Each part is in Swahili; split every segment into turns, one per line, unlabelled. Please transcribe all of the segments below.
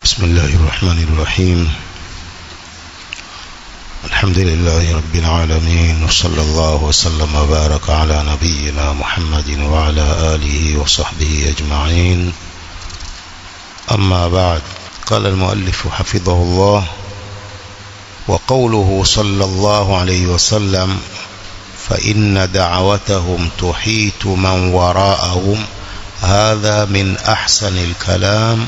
بسم الله الرحمن الرحيم. الحمد لله رب العالمين، وصلى الله وسلم وبارك على نبينا محمد وعلى آله وصحبه أجمعين. أما بعد، قال المؤلف حفظه الله: وقوله صلى الله عليه وسلم: فإن دعوتهم تحيط من وراءهم، هذا من أحسن الكلام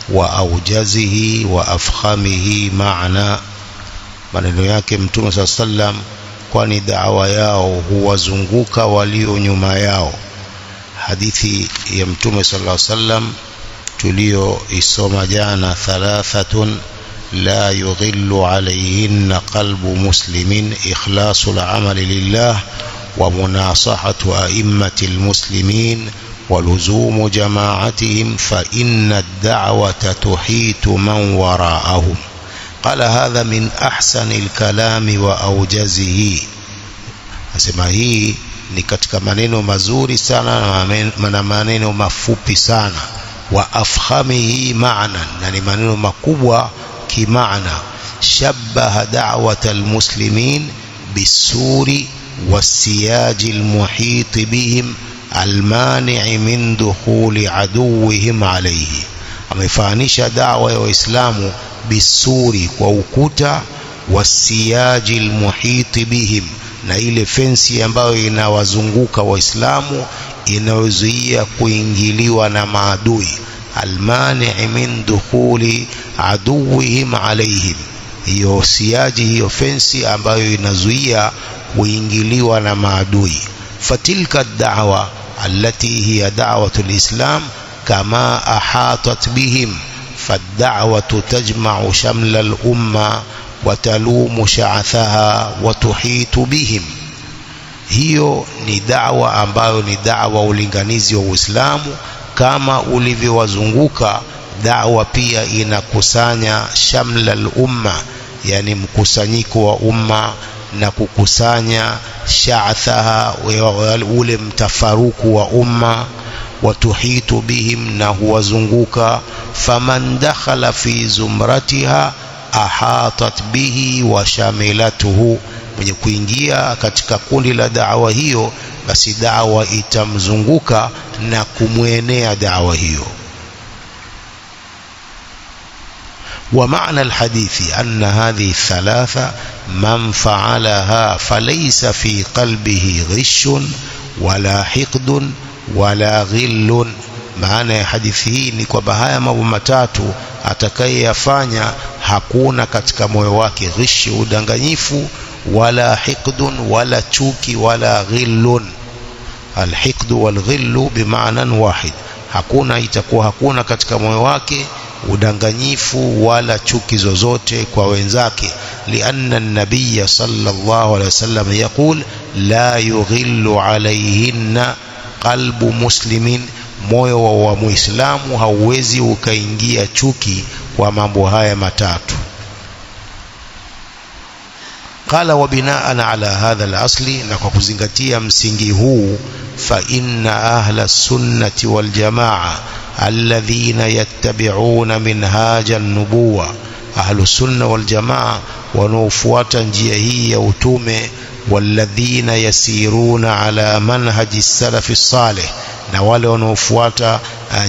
وأوجزه وأفخمه معنى. Maneno yake Mtume sallam, kwani da'wa yao huwazunguka walio nyuma yao. Hadithi ya Mtume sallam tulioisoma jana: thalathatun la yughillu alayhinna qalbu muslimin ikhlasul amali lillah wa munasahatu a'immatil muslimin ولزوم جماعتهم فإن الدعوة تحيط من وراءهم. قال هذا من أحسن الكلام وأوجزه. Asema hii ni katika maneno mazuri sana na maneno mafupi sana. Wa afkhamihi ma'na, na ni maneno makubwa kimaana. Shabbaha da'wat almuslimin bisuri wasiyaji almuhit bihim almani' min dukhuli aduwihim alayhi. Amefananisha da'wa ya Waislamu bisuri, kwa ukuta, wasiyaji almuhit bihim, na ile fensi ambayo inawazunguka Waislamu inayozuia kuingiliwa na maadui. Almani' min dukhuli aduwihim alayhim, hiyo siyaji, hiyo fensi ambayo inazuia kuingiliwa na maadui. فتلك الدعوة التي هي دعوة الإسلام كما أحاطت بهم، فالدعوة تجمع شمل الأمة وتلوم شعثها وتحيط بهم. hiyo ni da'wa ambayo ni da'wa ulinganizi wa Uislamu. Kama ulivyowazunguka, da'wa pia inakusanya shamla al-umma, yani mkusanyiko wa umma, na kukusanya sha'thaha, ule mtafaruku wa umma. Watuhitu bihim, na huwazunguka. Faman dakhala fi zumratiha ahatat bihi wa shamilatuhu, mwenye kuingia katika kundi la da'wa hiyo, basi da'wa itamzunguka na kumwenea da'wa hiyo. ومعنى الحديث أن هذه الثلاثة من فعلها فليس في قلبه غش ولا حقد ولا غل. maana ya hadithi hii ni kwamba haya mambo matatu atakayeyafanya, hakuna katika moyo wake ghishi, udanganyifu, wala hiqdun, wala chuki, wala ghillun. Alhiqdu walghillu bima'nan wahid, itakuwa hakuna katika moyo wake udanganyifu wala chuki zozote kwa wenzake. Lianna an-nabiy sallallahu alayhi wasallam yaqul la yughillu alayhinna qalbu muslimin, moyo wa muislamu hauwezi ukaingia chuki kwa mambo haya matatu. Qala wa bina'an ala hadha al-asli, na kwa kuzingatia msingi huu, fa inna ahla as-sunnati wal jamaa الذين يتبعون منهاج النبوة، أهل السنة والجماعة ونوفوات njia utume. والذين يسيرون على منهج السلف الصالح، na wale wanaofuata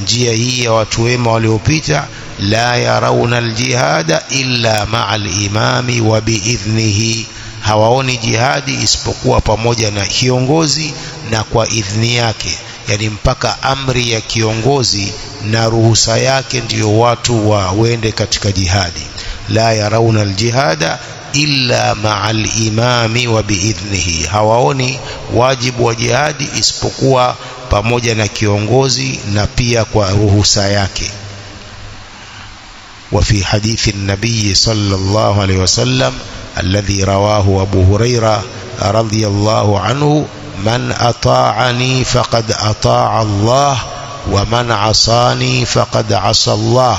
njia hii ya watu wema waliopita. لا يرون الجهاد إلا مع الإمام وبإذنه، hawaoni jihadi isipokuwa pamoja na kiongozi na kwa idhni yake, yani mpaka amri ya kiongozi na ruhusa yake ndiyo watu waende katika jihadi. La yarawna aljihada illa ma'al imami wa biidhnihi, hawaoni wajibu wa jihadi isipokuwa pamoja na kiongozi na pia kwa ruhusa yake. وفي حديث النبي صلى الله عليه وسلم الذي رواه أبو هريرة رضي الله عنه: من أطاعني فقد أطاع الله ومن عصاني فقد عصى الله.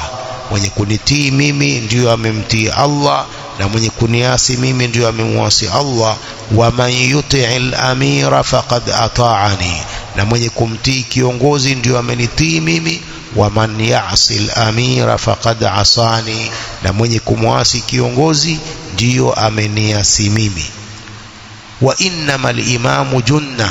mwenye kunitii mimi ndiyo amemtii Allah, na mwenye kuniasi mimi ndiyo amemwasi Allah. Wa man yuti'il amira faqad ata'ani, na mwenye kumtii kiongozi ndiyo amenitii mimi. waman ya'si al-amira faqad asani, na mwenye kumwasi kiongozi ndiyo ameniasi mimi. Wa innamal imamu junna,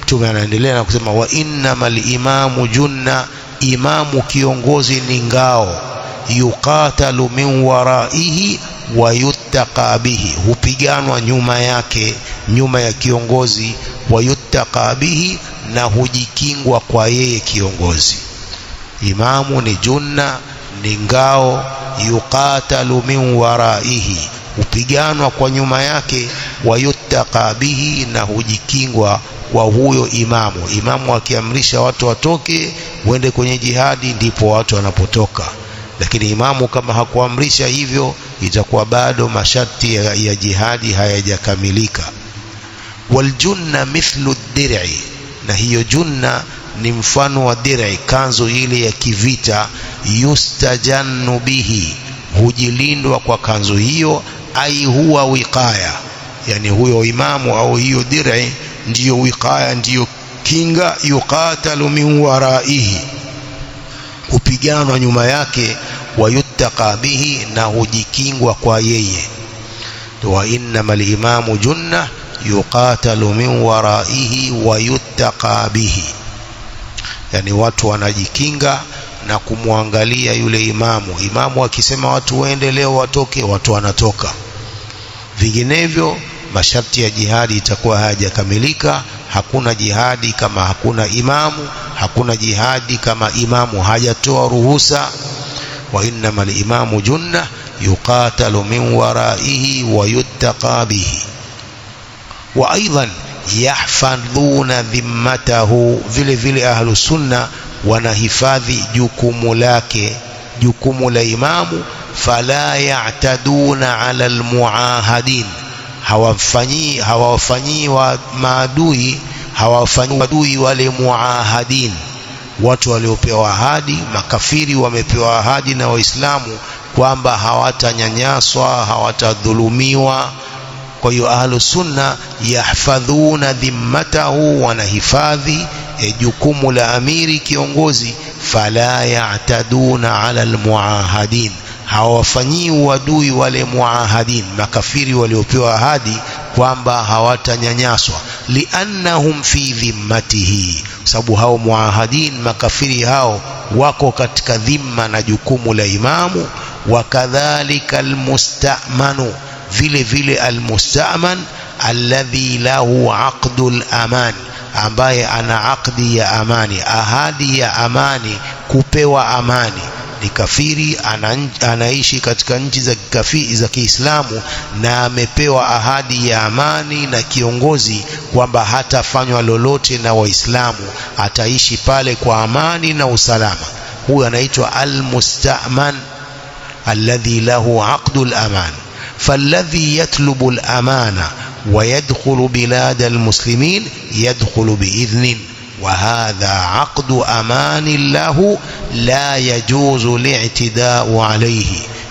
Mtume anaendelea na kusema wa innamal imamu junna, imamu kiongozi ni ngao, yuqatalu min waraihi wa yuttaqa bihi, hupiganwa nyuma yake, nyuma ya kiongozi, wa yuttaqa bihi, na hujikingwa kwa yeye kiongozi. Imamu ni junna, ni ngao, yuqatalu min waraihi, hupiganwa kwa nyuma yake, wa yuttaqa bihi, na hujikingwa kwa huyo imamu. Imamu akiamrisha watu watoke wende kwenye jihadi, ndipo watu wanapotoka. Lakini imamu kama hakuamrisha hivyo, itakuwa bado masharti ya jihadi hayajakamilika. Waljunna mithlu dir'i, na hiyo junna ni mfano wa dir'i, kanzu ile ya kivita. Yustajannu bihi, hujilindwa kwa kanzu hiyo. Ai huwa wiqaya, yani huyo imamu au hiyo dir'i ndiyo wiqaya, ndiyo kinga. Yuqatalu min waraihi, hupiganwa nyuma yake. Wa yuttaqa bihi, na hujikingwa kwa yeye. Wa innamal imamu junna yuqatalu min waraihi wa yuttaqa bihi, yani watu wanajikinga na kumwangalia yule imamu. Imamu akisema watu waende leo watoke, watu wanatoka. Vinginevyo masharti ya jihadi itakuwa hayajakamilika. Hakuna jihadi kama hakuna imamu, hakuna jihadi kama imamu hajatoa ruhusa. Wa innamal imamu junna yuqatalu min waraihi wa yuttaqa bihi. Wa aidan yahfadhuna dhimmatahu, vile vile ahlu sunna wanahifadhi jukumu lake, jukumu la imamu. Fala ya'taduna ala almuahadin, hawafanyii wa maadui, hawafanyii maadui wale muahadin, watu waliopewa ahadi. Makafiri wamepewa ahadi na Waislamu kwamba hawatanyanyaswa, hawatadhulumiwa. Kwa hiyo ahlu sunna yahfadhuna dhimmatahu, wanahifadhi jukumu la amiri kiongozi. Fala ya'taduna ala almuahadin, hawafanyii uadui wale muahadin, makafiri waliopewa ahadi kwamba hawatanyanyaswa. Liannahum fi dhimmatihi, sababu hao muahadin, makafiri hao wako katika dhimma na jukumu la imamu. Wakadhalika almustamanu, vile vile almustaman alladhi lahu aqdul aman, ambaye ana aqdi ya amani, ahadi ya amani, kupewa amani. Ni kafiri, anaishi katika nchi za Kiislamu na amepewa ahadi ya amani na kiongozi kwamba hatafanywa lolote na Waislamu, ataishi pale kwa amani na usalama. Huyu anaitwa al-mustaman alladhi lahu aqdul aman. Falladhi yatlubu al-amana wa yadkhulu bilad al-muslimin yadkhulu biidhnin, وهذا عقد أمان له لا يجوز الاعتداء عليه.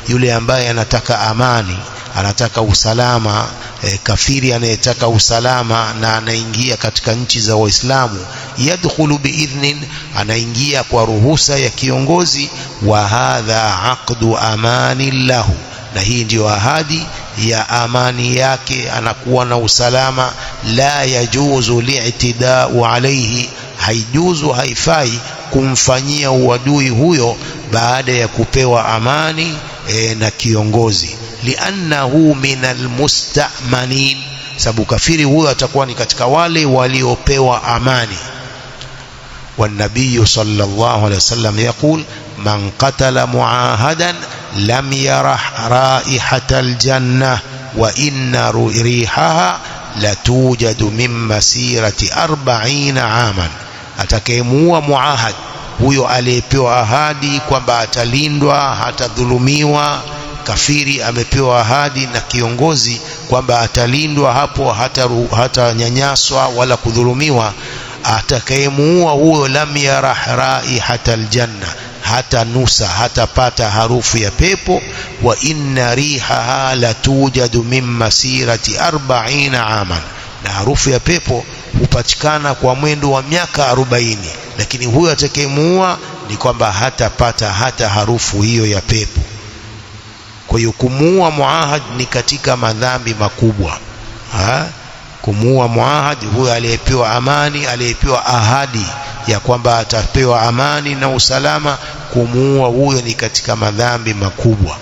yule ambaye anataka amani, anataka usalama, kafiri anayetaka usalama na anaingia katika nchi za Waislamu, yadkhulu biidhnin, anaingia kwa ruhusa ya kiongozi. Wa hadha aqdu amani lahu, na hii ndio ahadi ya amani yake, anakuwa na usalama. La yajuzu li'tidau alayhi, haijuzu, haifai kumfanyia uadui huyo baada ya kupewa amani na kiongozi. Liannahu minal musta'manin, sababu kafiri huyo atakuwa ni katika wale waliopewa amani. والنبي صلى الله عليه وسلم يقول من قتل معاهدا لم يرح رائحة الجنة وإن ريحها لتوجد من مسيرة 40 عاما. atakayemuua muahad, huyo aliyepewa ahadi kwamba atalindwa, hatadhulumiwa. Kafiri amepewa ahadi na kiongozi kwamba atalindwa hapo, hatanyanyaswa wala kudhulumiwa. Atakayemuua huyo, lam yarah raihatal janna, hata nusa, hatapata harufu ya pepo. Wa inna rihaha latujadu min masirati 40 aman, na harufu ya pepo hupatikana kwa mwendo wa miaka 40. Lakini huyo atakayemuua ni kwamba hatapata hata harufu hiyo ya pepo. Kwa hiyo kumuua muahad ni katika madhambi makubwa. Kumuua muahad, huyo aliyepewa amani, aliyepewa ahadi ya kwamba atapewa amani na usalama, kumuua huyo ni katika madhambi makubwa.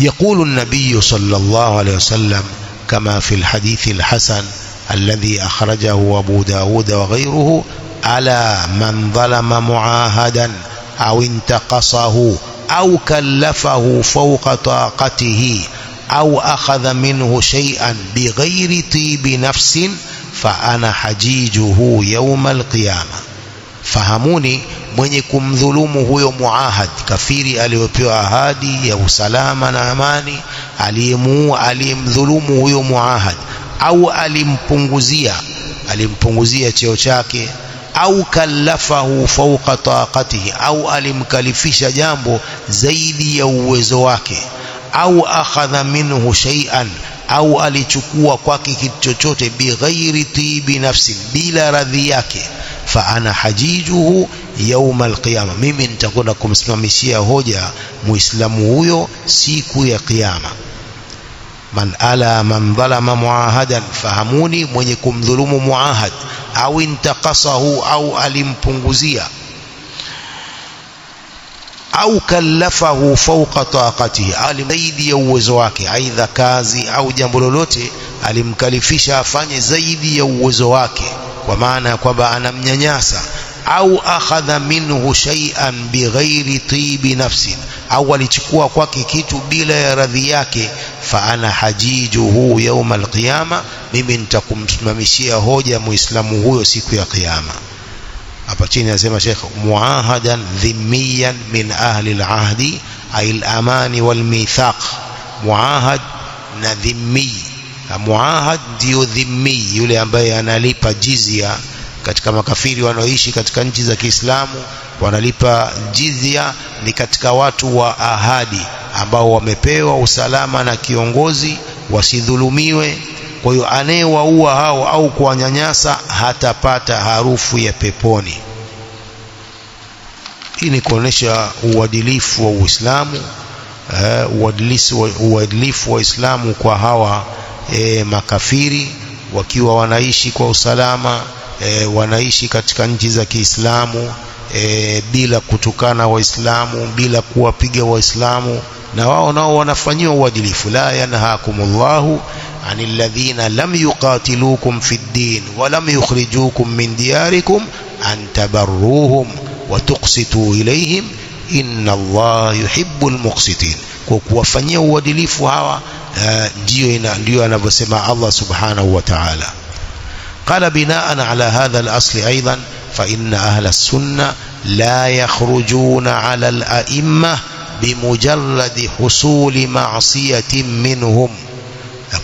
يقول النبي صلى الله عليه وسلم كما في الحديث الحسن الذي أخرجه أبو داود وغيره: ألا من ظلم معاهدا أو انتقصه أو كلفه فوق طاقته أو أخذ منه شيئا بغير طيب نفس فأنا حجيجه يوم القيامة. Fahamuni, mwenye kumdhulumu huyo muahad, kafiri aliyopewa ahadi ya usalama na amani, aliyemdhulumu huyo muahad, au alimpunguzia cheo chake, au kallafahu fawqa taqatihi, au alimkalifisha jambo zaidi ya uwezo wake, au akhadha minhu shay'an, au alichukua kwake kitu chochote, bighairi tibi nafsi, bila radhi yake, fa ana hajijuhu yawm alqiyama, mimi nitakwenda kumsimamishia hoja muislamu huyo siku ya kiyama. Man dhalama muahadan, fahamuni, mwenye kumdhulumu muahad, au intaqasahu, au alimpunguzia, au kallafahu fawqa taqatihi, zaidi ya uwezo wake, aidha kazi au jambo lolote alimkalifisha afanye zaidi ya uwezo wake, kwa maana kwamba anamnyanyasa, au akhadha minhu shay'an bighairi tibi nafsin, au alichukua kwake kitu bila ya radhi yake, fa ana hajijuhu yawm alqiyama, mimi nitakumsimamishia hoja muislamu huyo siku ya kiyama. Hapa chini anasema Sheikh: muahadan dhimmiyan min ahli alahdi ay alamani walmithaq. Muahad na dhimmi. Muahad ndio dhimmi, yule ambaye analipa jizya. Katika makafiri wanaoishi katika nchi za Kiislamu wanalipa jizya, ni katika watu wa ahadi ambao wamepewa usalama na kiongozi, wasidhulumiwe. Kwa hiyo anayewaua hao au kuwanyanyasa hatapata harufu ya peponi. Hii ni kuonesha uadilifu wa Uislamu, uadilifu wa Uislamu kwa hawa makafiri, wakiwa wanaishi kwa usalama, wanaishi katika nchi za Kiislamu, bila kutukana Waislamu, bila kuwapiga Waislamu, na wao nao wanafanyiwa uadilifu. La yanhaakumullahu anil ladhina lam yuqatilukum fid din wa lam yukhrijukum min diyarikum an tabarruhum wa tuqsitu ilayhim inna Allah yuhibbul muqsitin. Kwa kuwafanyia uadilifu hawa ndio anavyosema Allah subhanahu wa ta'ala. قال بناء على هذا الأصل أيضا فإن أهل السنة لا يخرجون على الأئمة بمجرد حصول معصية منهم.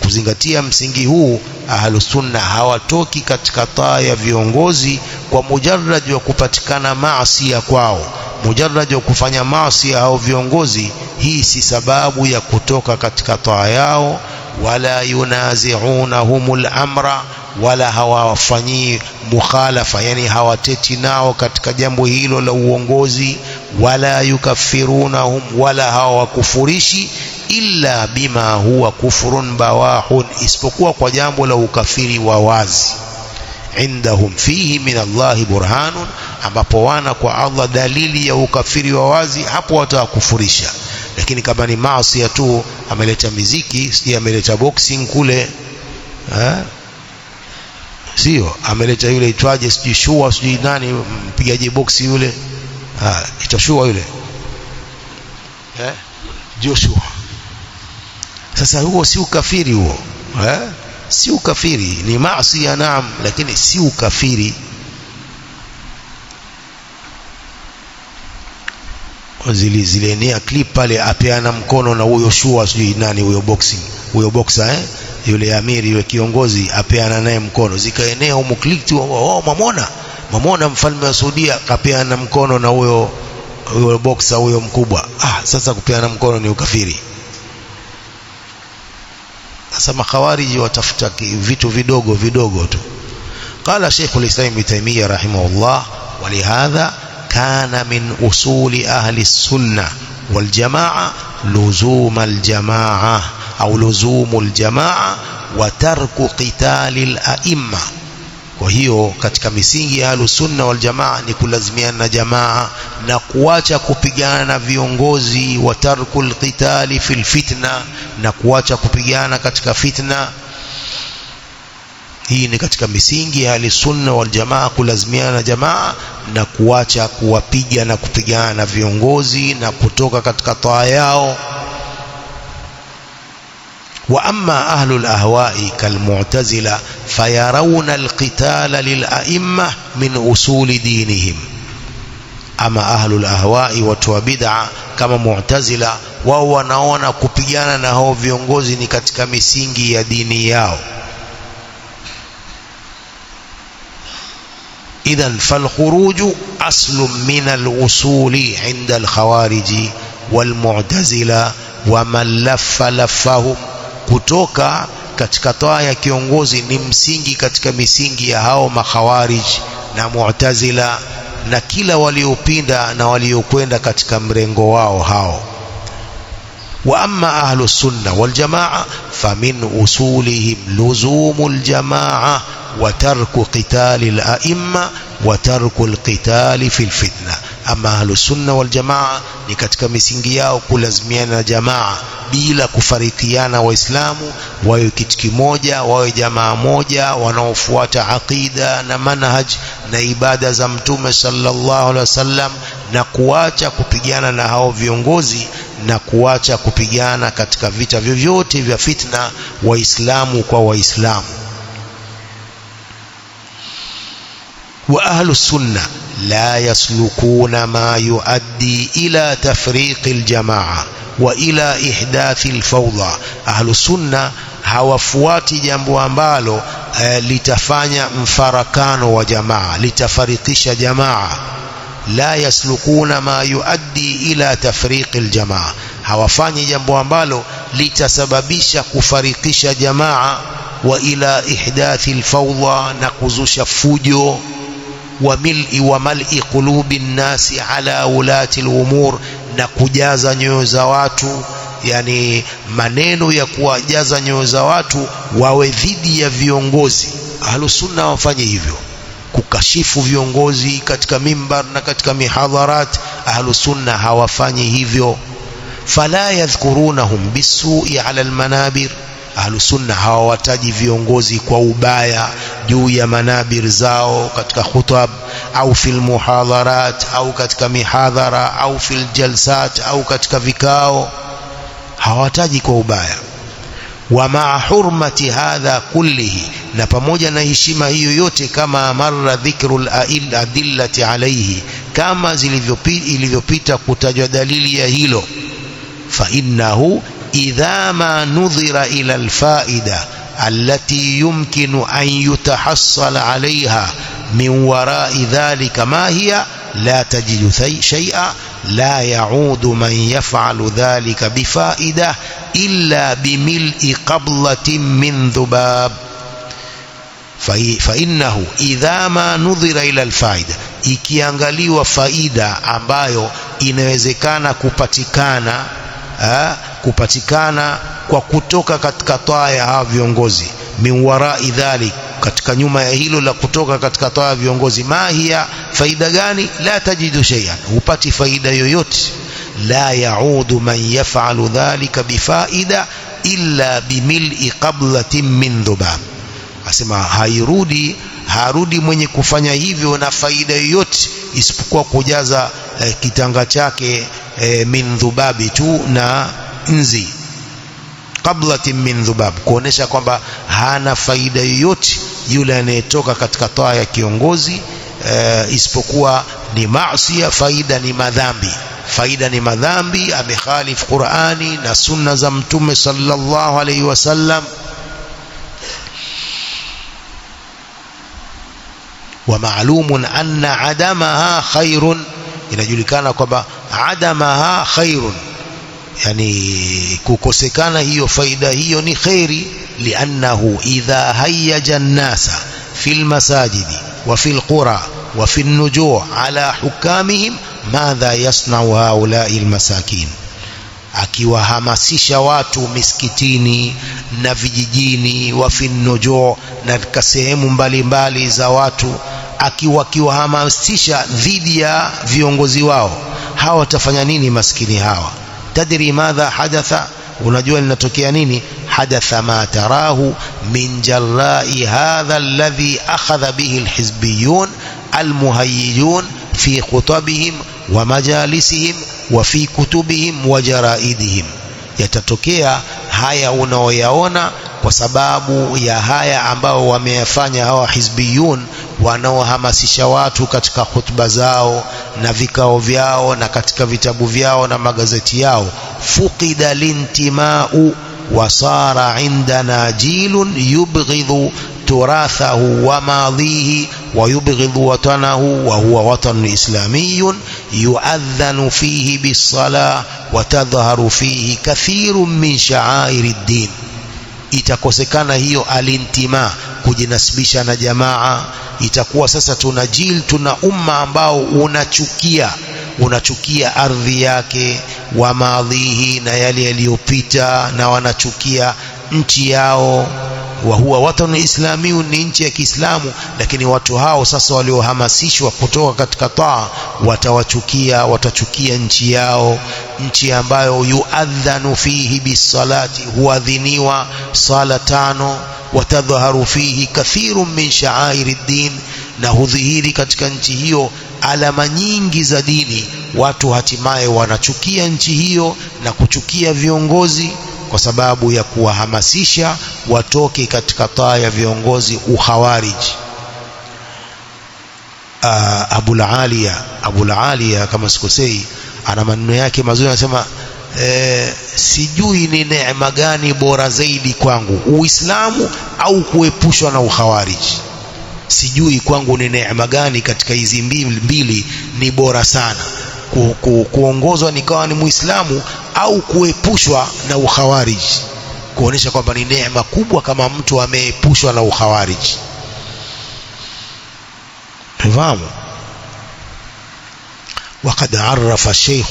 Kuzingatia msingi huu, ahlu sunna hawatoki katika taa ya viongozi kwa mujarrad wa kupatikana maasi kwao, mujarrad wa kufanya maasi au viongozi. Hii si sababu ya kutoka katika taa yao. Wala yunazi'unahumul amra, wala hawafanyii mukhalafa, yani hawateti nao katika jambo hilo la uongozi. Wala yukaffirunahum, wala hawakufurishi, illa bima huwa kufrun bawahun, isipokuwa kwa jambo la ukafiri wa wazi. Indahum fihi min Allahi burhanun, ambapo wana kwa Allah dalili ya ukafiri wa wazi, hapo watakufurisha. Lakini kama ni maasi tu, ameleta muziki, sio ameleta boxing kule, sio ameleta yule itwaje, sijui shua, sijui nani mpigaji boxi yule, itashua yule Joshua. Sasa huo si ukafiri huo, si ukafiri, ni maasi ya naam, lakini si ukafiri. Zilienea clip pale, apeana mkono na huyo shua, sijui nani huyo boxing, huyo boxer yule amiri, yule kiongozi, apeana naye mkono, zikaenea huko clip tu. Mamona mfalme wa Saudia kapeana mkono na huyo boxer, huyo mkubwa. Sasa kupeana mkono ni ukafiri. Sasa makhawariji watafuta vitu vidogo vidogo tu. قال شيخ الإسلام ابن تيمية رحمه الله: ولهذا كان من أصول أهل السنة والجماعة لزوم الجماعة أو لزوم الجماعة وترك قتال الأئمة. Kwa hiyo katika misingi ya Ahlusunna wal Jamaa ni kulazimiana na jamaa na kuacha kupigana na viongozi, wa tarkul qitali fil fitna, na kuacha kupigana katika fitna. Hii ni katika misingi ya Ahlusunna wal Jamaa, kulazimiana na jamaa na kuacha kuwapiga na kupigana na viongozi na kutoka katika taa yao. وأما أهل الأهواء كالمعتزلة فيرون القتال للأئمة من أصول دينهم. أما أهل الأهواء وتوبدع كما معتزلة وهو ناونا kupigana na hao viongozi ni katika misingi ya dini yao. إذن فالخروج أصل من الأصول عند الخوارج والمعتزلة ومن لف لفهم. Kutoka katika toa ya kiongozi ni msingi katika misingi ya hao makhawarij na mu'tazila na kila waliopinda na waliokwenda katika mrengo wao hao. Wa amma ahlus sunna wal jamaa famin usulihim luzumul jamaa wa tarku qitalil a'imma wa tarku alqitali fil fitna. Ama ahlus sunna wal jamaa ni katika misingi yao kulazimiana na jamaa bila kufarikiana Waislamu, wawe kitu kimoja, wawe jamaa moja wanaofuata aqida na manhaj na ibada za Mtume sallallahu alaihi wasallam, na kuacha kupigana na hao viongozi na kuacha kupigana katika vita vyovyote vya fitna Waislamu kwa Waislamu. وأهل السنة لا يسلكون ما يؤدي إلى تفريق الجماعة وإلى إحداث الفوضى. أهل السنة hawafuati jambo ambalo litafanya mfarakano wa jamaa, litafarikisha jamaa. La yaslukuna ma yuaddi ila tafriq aljamaa, hawafanyi jambo ambalo litasababisha kufarikisha jamaa, wa ila ihdathi alfawdha, na kuzusha fujo, wa mal'i qulubi nnasi ala ulati al-umur, na kujaza nyoyo za watu, yani maneno ya kuwajaza nyoyo za watu wawe dhidi ya viongozi. Ahlus sunna wafanye hivyo, kukashifu viongozi katika mimbar na katika mihadharat. Ahlus sunna hawafanyi hivyo. Fala yadhkurunahum bisu'i ala almanabir, Ahlus sunna hawawataji viongozi kwa ubaya juu ya manabir zao katika khutab au fil muhadharat au katika mihadhara au fil jalsat au katika vikao, hawataji kwa ubaya. Wa ma'a hurmati hadha kullihi, na pamoja na heshima hiyo yote, kama marra dhikrul adillati alayhi, kama ilivyopita kutajwa dalili ya hilo. Fa innahu idha ma nudhira ila alfaida allati yumkinu an yutahassala alayha min wara'i dhalika ma hiya la tajidu shay'a la ya'udu man yaf'alu dhalika bifaida illa bimil'i qablatin min dhubab. Fa innahu idha ma nudhira ila alfaida, ikiangaliwa faida ambayo inawezekana kupatikana kwa kutoka katika taa ya hawa viongozi, min wara'i dhalik, katika nyuma ya hilo la kutoka katika taa ya viongozi, mahia, faida gani? La tajidu shay'an, hupati faida yoyote. La yaudu man yaf'alu dhalika bifaida illa bimil'i qablatin min dhubab. Asema harudi mwenye kufanya hivyo na faida yoyote isipokuwa kujaza kitanga chake min dhubabi tu, na nzi, qablatin min dhubab, kuonesha kwamba hana faida yoyote yule anayetoka katika taa ya kiongozi, isipokuwa ni maasi. Faida ni madhambi, amekhalif Qur'ani na sunna za Mtume sallallahu alayhi wasallam. Wa ma'lumun anna adamaha khairun, inajulikana kwamba adamaha khairun, yani kukosekana hiyo faida hiyo ni khairi. Liannahu idha hayyaja an-nasa في المساجد وفي القرى وفي النجوع على حكامهم ماذا يصنع هؤلاء المساكين. akiwahamasisha watu misikitini na vijijini, wafi nujuu, na katika sehemu mbalimbali za watu, akiwahamasisha dhidi ya viongozi wao, hawa watafanya nini maskini hawa? Tadri madha hadatha, unajua linatokea nini? Hadatha ma tarahu min jarra'i hadha alladhi akhadha bihi alhizbiyun almuhayyijun fi khutabihim wa majalisihim wa fi kutubihim wa jaraidihim. Yatatokea haya unaoyaona kwa sababu ya haya ambao wameyafanya hawa hizbiyun, wanaohamasisha watu katika hutuba zao na vikao vyao na katika vitabu vyao na magazeti yao. Fuqida lintimau wa sara indana jilun yubghidhu turathahu wa madhihi wa yubghidhu watanahu wa huwa watan islamiyun yuadhanu fihi bis-salah wa tadhharu fihi kathirun min sha'airi ad-din. Itakosekana hiyo alintima, kujinasibisha na jamaa. Itakuwa sasa tuna umma ambao unachukia ardhi yake, wa madhihi, na yale yaliyopita, na wanachukia nchi yao. Wa huwa watan islamiyun, ni nchi ya Kiislamu, lakini watu hao sasa waliohamasishwa kutoka katika taa watachukia nchi yao, nchi ambayo yuadhanu fihi bisalati, huadhiniwa sala 5, watadhaharu fihi kathirun min sha'airi din, na hudhihiri katika nchi hiyo alama nyingi za dini. Watu hatimaye wanachukia nchi hiyo na kuchukia viongozi kwa sababu ya kuwahamasisha watoke katika taa ya viongozi, ukhawarij. Abul Aliya kama sikosei, ana maneno yake mazuri, anasema sijui ni neema gani bora zaidi kwangu, Uislamu au kuepushwa na ukhawarij. Sijui kwangu ni neema gani katika hizi mbili ni bora sana, kuongozwa nikawa ni Muislamu au kuepushwa na ukhawarij. Kuonesha kwamba ni neema kubwa kama mtu ameepushwa na ukhawarij. Fahamu. وقد عرف الشيخ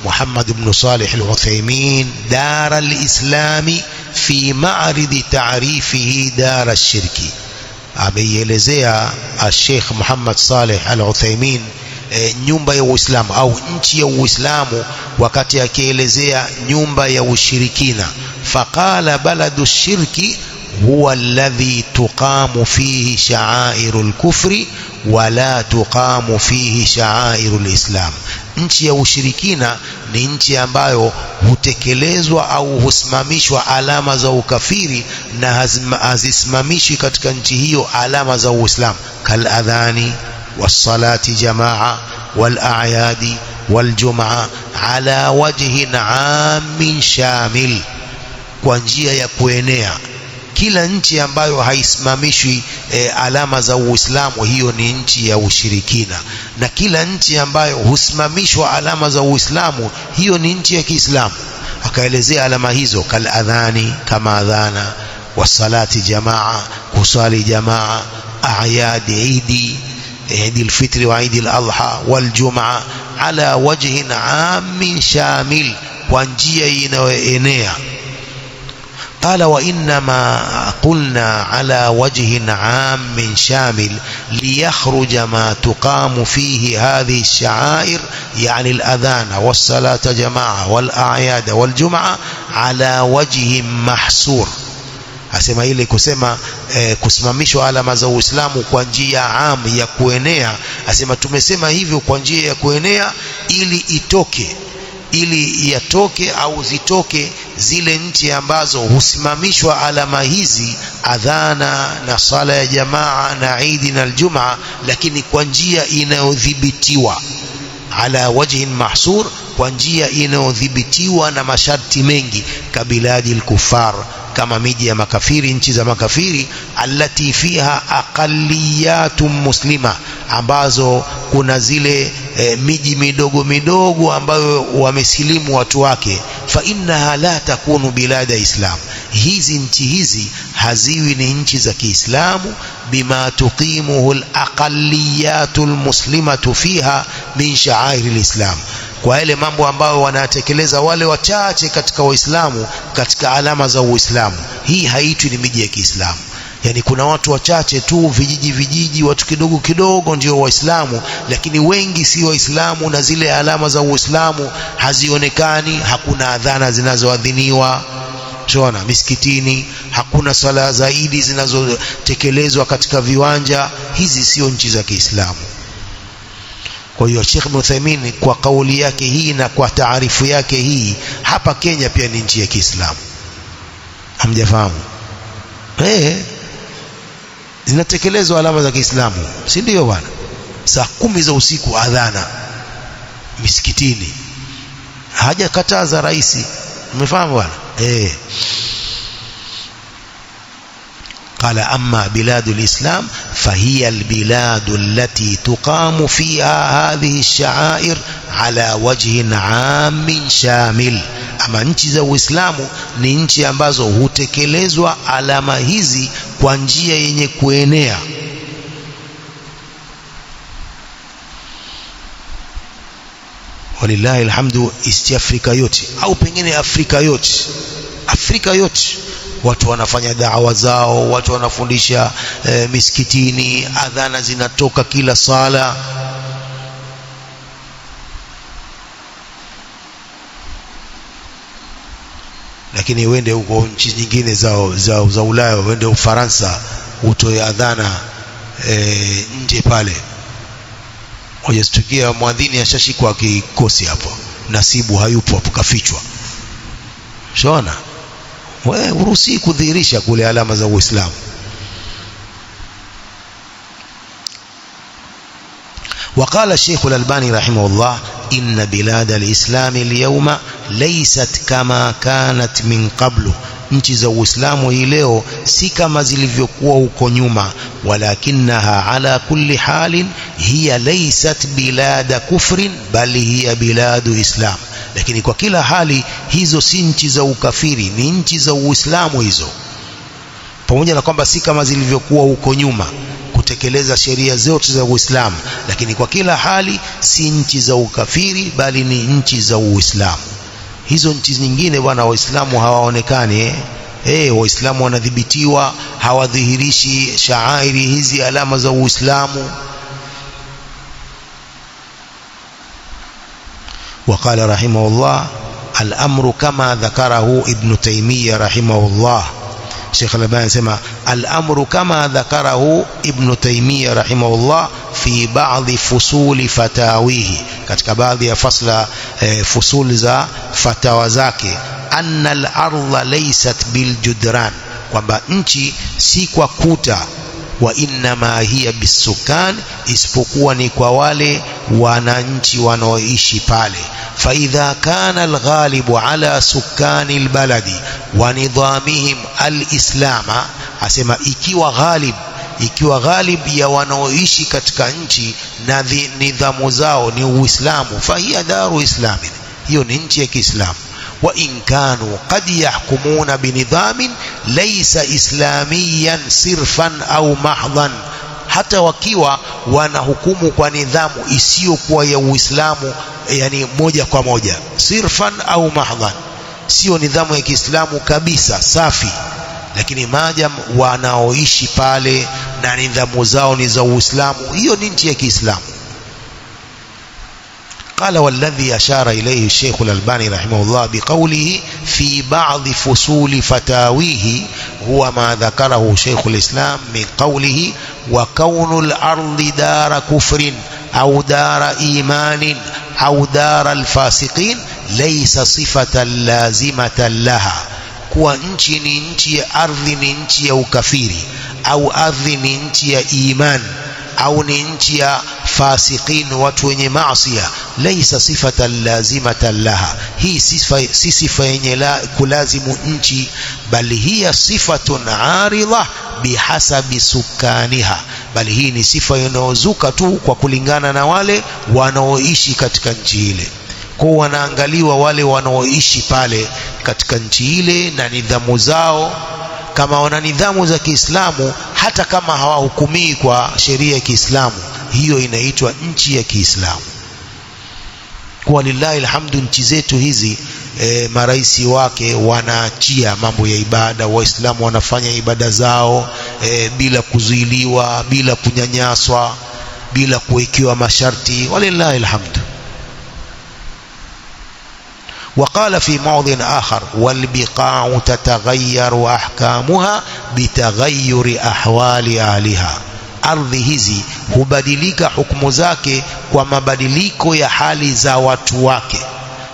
محمد بن صالح العثيمين دار الإسلام في معرض تعريفه دار الشرك. ameielezea Sheikh Muhammad Saleh Al-Uthaymeen nyumba ya Uislamu au nchi ya Uislamu wakati akielezea nyumba ya ushirikina. Faqala baladu shirki huwa alladhi tuqamu fihi sha'airul kufri wa la tuqamu fihi sha'airul islam. Nchi ya ushirikina ni nchi ambayo hutekelezwa au husimamishwa alama za ukafiri na hazisimamishi katika nchi hiyo alama za Uislamu, kal adhani was-salati jamaa wal-a'yadi wal-jum'a ala wajhin 'amin shamil, kwa njia ya kuenea. Kila nchi ambayo haisimamishwi alama za Uislamu, hiyo ni nchi ya ushirikina, na kila nchi ambayo husimamishwa alama za Uislamu, hiyo ni nchi ya Kiislamu. Akaelezea alama hizo, kal adhani, kama adhana, wasalati jamaa, kusali jamaa, a'yadi, idi, idi al-fitri wa idi al-adha, wal jum'a ala wajhin 'amin shamil, kwa njia inayoenea. قال وإنما قلنا على وجه عام شامل ليخرج ما تقام فيه هذه الشعائر، يعني الأذان والصلاة جماعة والأعياد والجمعة على وجه محصور. asema ile kusema kusimamishwa alama za Uislamu kwa njia am ya kuenea, asema tumesema hivyo kwa njia ya kuenea ili yatoke au zitoke zile nchi ambazo husimamishwa alama hizi, adhana na sala ya jamaa na idi na aljumaa, lakini kwa njia inayodhibitiwa, ala wajhin mahsur, kwa njia inayodhibitiwa na masharti mengi, kabiladi al-kuffar, kama miji ya makafiri, nchi za makafiri, allati fiha aqalliyatun muslima, ambazo kuna zile miji midogo midogo ambayo wamesilimu watu wake, fa innaha la takunu bilada islam, hizi nchi hizi haziwi ni nchi za Kiislamu, bima tuqimuhu al-aqalliyatul muslimatu fiha min sha'airil islam, kwa yale mambo ambayo wanatekeleza wale wachache katika Waislamu katika alama za Uislamu. Hii haitwi ni miji ya Kiislamu. Yani kuna watu wachache tu, vijiji, watu kidogo kidogo ndio Waislamu, lakini wengi si Waislamu, na zile alama za Uislamu hazionekani. Hakuna adhana zinazoadhiniwa shona misikitini, hakuna sala zaidi zinazotekelezwa katika viwanja. Hizi sio nchi za Kiislamu. Kwa hiyo Sheikh Ibn Uthaymeen kwa kauli yake hii na kwa taarifu yake hii, hapa Kenya pia ni nchi ya Kiislamu. Hamjafahamu? Zinatekelezwa alama za Kiislamu, si ndio bwana? Saa 10 za usiku adhana misikitini, hajakataza rais. Umefahamu bwana? قال أما بلاد الإسلام فهي البلاد التي تقام فيها هذه الشعائر على وجه عام شامل. Ama nchi za Uislamu ni nchi ambazo hutekelezwa alama hizi kwa njia yenye kuenea. Walillahi alhamdu, East Africa yote au pengine Afrika yote watu wanafanya da'wa zao, watu wanafundisha misikitini, adhana zinatoka kila sala. Lakini wende huko nchi nyingine za Ulaya, wende Ufaransa, utoe adhana nje pale, wajastukia mwadhini ashashikwa kikosi hapo, nasibu hayupo hapo, kafichwa. Shona wewe uruhusi kudhihirisha kule alama za Uislamu. وقال الشيخ الألباني رحمه الله إن بلاد الإسلام اليوم ليست كما كانت من قبل. nchi za Uislamu hii leo si kama zilivyokuwa huko nyuma, walakinaha ala kulli halin hiya laysat bilada kufrin bali hiya biladu islam. Lakini kwa kila hali hizo si nchi za ukafiri, ni nchi za Uislamu hizo, pamoja na kwamba si kama zilivyokuwa huko nyuma kutekeleza sheria zote za Uislamu, lakini kwa kila hali si nchi za ukafiri bali ni nchi za Uislamu. Hizo nchi nyingine bwana, Waislamu hawaonekani. Waislamu wanadhibitiwa, hawadhihirishi shaairi hizi, alama za Uislamu. وقال رحمه الله الأمر كما ذكره ابن تيمية رحمه الله. Sheikh Al-Albani anasema al-amru kama dhakarahu Ibn Taymiyyah rahimahullah fi ba'dhi fusuli fatawihi, katika baadhi ya fasla fusuli za fatawa zake, anna al-ardha laysat bil judran, kwamba nchi si kwa kuta, wa innama hiya bisukan, isipokuwa ni kwa wale wananchi wanaoishi pale. فإذا كان الغالب على سكان البلد ونظامهم الإسلام، asema ikiwa ghalib ya wanaoishi katika nchi na nidhamu zao ni Uislamu, fahiya daru islamin, hiyo ni nchi ya Kiislamu. Wa in kanu qad yahkumuna binidhamin laysa islamiyan sirfan au mahdhan, hata wakiwa wanahukumu kwa nidhamu isiyokuwa ya Uislamu, yani moja kwa moja, sirfan au mahdhan, sio nidhamu ya Kiislamu kabisa safi, lakini maadam wanaoishi pale na nidhamu zao ni za Uislamu, hiyo ni nchi ya Kiislamu. قال والذي أشار إليه الشيخ الألباني رحمه الله بقوله في بعض فصول فتاويه هو ما ذكره شيخ الإسلام من قوله وكون الأرض دار كفر أو دار إيمان أو دار الفاسقين ليس صفة لازمة لها. kuwa nchi ni nchi ya ardhi, ni nchi ya ukafiri, au ardhi ni nchi ya iman, au ni nchi ya fasiqin, watu wenye maasiya, laysa sifatan lazimatan laha, hii si sifa yenye kulazimu nchi, bali hiya sifatun aridha bihasabi sukaniha, bali hii ni sifa inayozuka tu kwa kulingana na wale wanaoishi katika nchi ile. Kwa wanaangaliwa wale wanaoishi pale katika nchi ile na nidhamu zao. Kama wana nidhamu za Kiislamu, hata kama hawahukumii kwa sheria ya Kiislamu, hiyo inaitwa nchi ya Kiislamu. Kwa lillahi alhamdu, nchi zetu hizi maraisi wake wanaachia mambo ya ibada, waislamu wanafanya ibada zao bila kuzuiliwa, bila kunyanyaswa, bila kuwekewa masharti, walillahi alhamdu. وقال في موضع آخر: والبقاع تتغير أحكامها بتغير أحوال أهلها. ardhi hizi hubadilika hukumu zake kwa mabadiliko ya hali za watu wake.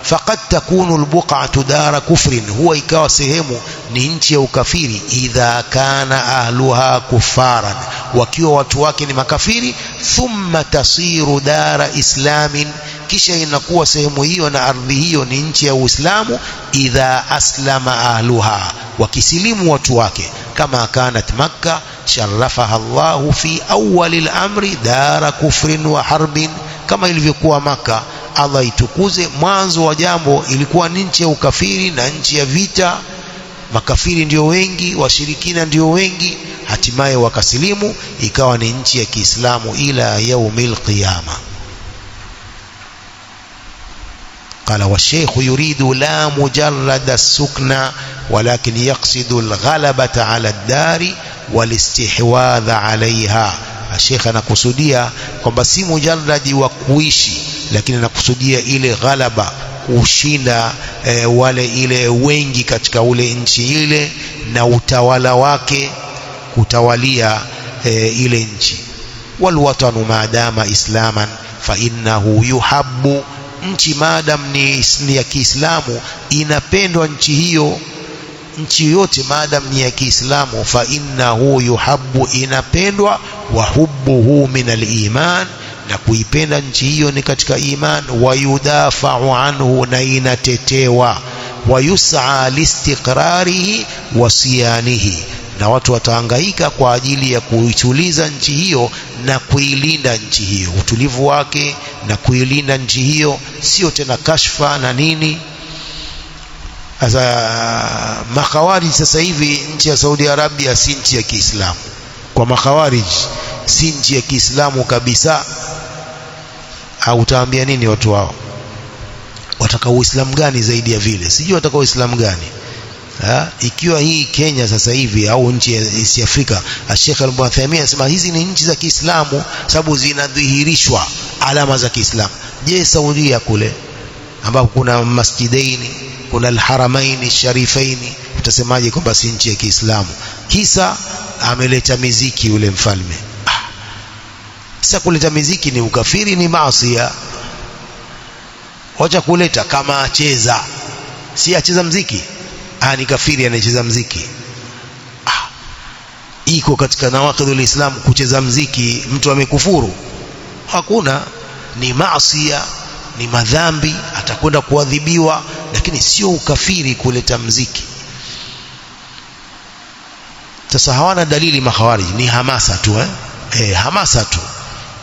Faqad takunu albuq'atu dara kufrin, huwa ikawa sehemu ni nchi ya ukafiri, idha kana ahluha kufaran, wakiwa watu wake ni makafiri. Thumma tasiru dara islamin, kisha inakuwa sehemu hiyo na ardhi hiyo ni nchi ya Uislamu, idha aslama ahluha, wakisilimu watu wake. Kama kanat Makkah sharafaha Allahu fi awwali al-amri dara kufrin wa harbin, kama ilivyokuwa Makkah Allah itukuze mwanzo wa jambo ilikuwa ni nchi ya ukafiri na nchi ya vita, makafiri ndio wengi, washirikina ndio wengi, hatimaye wakasilimu ikawa ni nchi ya Kiislamu ila yaumil qiyama. قال: والشيخ يريد لا مجرد السكن ولكن يقصد الغلبة على الدار والاستحواذ عليها. الشيخ anakusudia kwamba si mujarradi wa kuishi, lakini anakusudia ile ghalaba, kushinda wale ile wengi katika ule nchi ile na utawala wake, kutawalia ile nchi. Walwatanu maadama islaman fa innahu yuhabbu, nchi maadam ni ya Kiislamu inapendwa nchi hiyo. Nchi yote maadam ni ya Kiislamu, fa innahu yuhabbu, inapendwa. Wa hubbuhu min al-iman, na kuipenda nchi hiyo ni katika iman. Wa yudafa'u anhu, na inatetewa. Wa yus'a listiqrarihi wa siyanihi, na watu watahangaika kwa ajili ya kuituliza nchi hiyo na kuilinda nchi hiyo, utulivu wake na kuilinda nchi hiyo, sio tena kashfa na nini. Sasa makhawarij sasa hivi nchi ya Saudi Arabia si nchi ya Kiislamu, kwa makhawarij si nchi ya Kiislamu kabisa. Au utaambia nini watu wao? Wataka Uislamu gani zaidi ya vile? Sijui wataka Uislamu gani. Ikiwa hii Kenya sasa hivi au nchi ya East Africa, Sheikh Al-Muhathami anasema hizi ni nchi za Kiislamu sababu zinadhihirishwa alama za Kiislamu. Je, Saudia kule ambapo kuna masjidaini, kuna al-haramaini sharifaini, utasemaje kwamba si nchi ya Kiislamu? Kisa ameleta miziki yule mfalme. Sasa kuleta miziki ni ukafiri, ni maasi. Wacha kuleta, kama acheza, si acheza mziki, ni kafiri anacheza mziki. Iko katika nawaqidul Islam kucheza mziki, mtu amekufuru? Hakuna, ni maasi, ni madhambi, atakwenda kuadhibiwa, lakini sio ukafiri kuleta mziki. Sasa hawana dalili makhawarij, ni hamasa tu hamasa tu.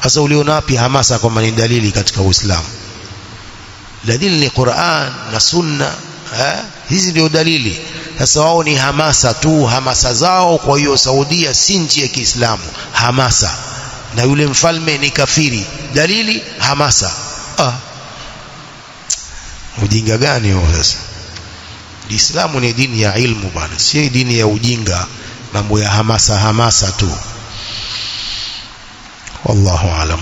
Sasa uliona wapi hamasa kwamba ni dalili katika Uislamu? Dalili ni Qur'an na Sunna, hizi ndio dalili. Sasa wao ni hamasa tu, hamasa zao. Kwa hiyo Saudia si nchi ya Kiislamu, hamasa, na yule mfalme ni kafiri, dalili hamasa. Ujinga gani huo sasa? Uislamu ni dini ya ilmu bwana, si dini ya ujinga, mambo ya hamasa hamasa tu. Wallahu alam.